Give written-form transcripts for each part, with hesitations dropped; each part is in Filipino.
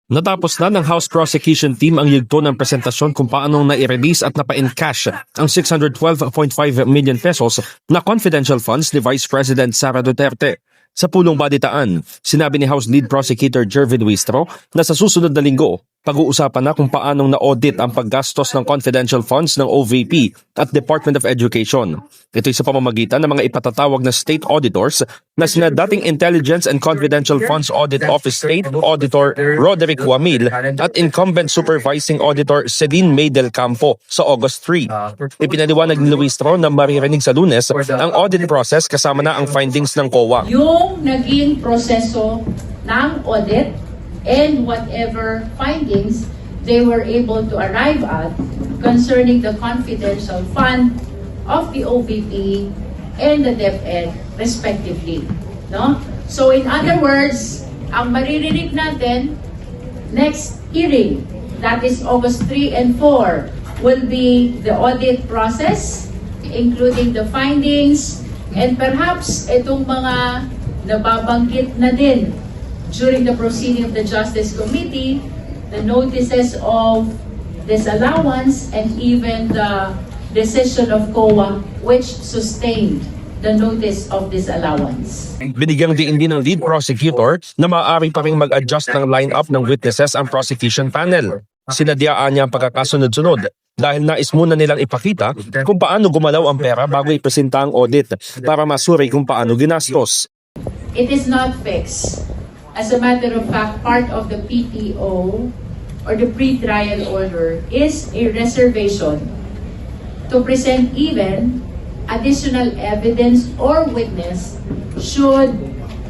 Natapos na ng House Prosecution Team ang yugto ng presentasyon kung paanong nai-release at napa-encash ang 612.5 million pesos na confidential funds ni Vice President Sara Duterte. Sa pulong baditaan, sinabi ni House Lead Prosecutor Jervin Huistro na sa susunod na linggo, pag-uusapan na kung paanong na-audit ang paggastos ng confidential funds ng OVP at Department of Education. Ito'y sa pamamagitan ng mga ipatatawag na state auditors na sina dating Intelligence and Confidential Funds Audit Office State Auditor Roderick Huamil at incumbent Supervising Auditor Celine May del Campo sa August 3. Ipinaliwanag ni Huistro na maririnig sa Lunes ang audit process kasama na ang findings ng COA. Yung naging proseso ng audit and whatever findings they were able to arrive at concerning the confidential fund of the OVP and the DepEd respectively. No? So in other words, ang maririnig natin next hearing, that is August 3 and 4, will be the audit process, including the findings, and perhaps itong mga nababanggit na din during the proceeding of the Justice Committee, the notices of disallowance and even the decision of COA which sustained the notice of disallowance. Binigyang diin din ng lead prosecutor na maaari pa ring mag-adjust ng line-up ng witnesses ang prosecution panel. Sinadyaan niya ang pagkakasunod-sunod dahil nais muna nilang ipakita kung paano gumalaw ang pera bago ipresenta ang audit para masuri kung paano ginastos. It is not fixed. As a matter of fact, part of the PTO or the pre-trial order is a reservation to present even additional evidence or witness should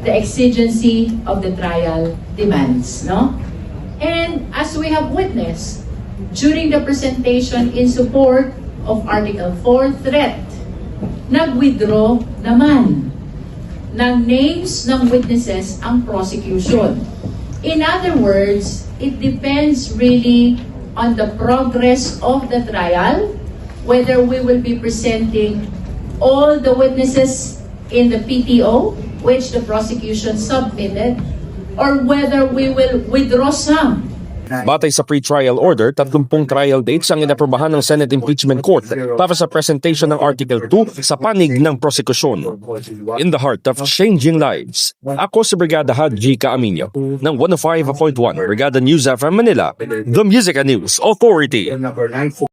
the exigency of the trial demands, no? And as we have witnessed during the presentation in support of Article 4 threat, nag-withdraw naman ng names ng witnesses ang prosecution. In other words, it depends really on the progress of the trial, whether we will be presenting all the witnesses in the PTO, which the prosecution submitted, or whether we will withdraw some. Batay sa pre-trial order, 30 trial dates ang inaprobahan ng Senate Impeachment Court para sa presentation ng Article 2 sa panig ng prosekusyon. In the heart of changing lives, ako si Brigada Haji Caaminio ng 105.1 Brigada News FM Manila, The Music and News Authority.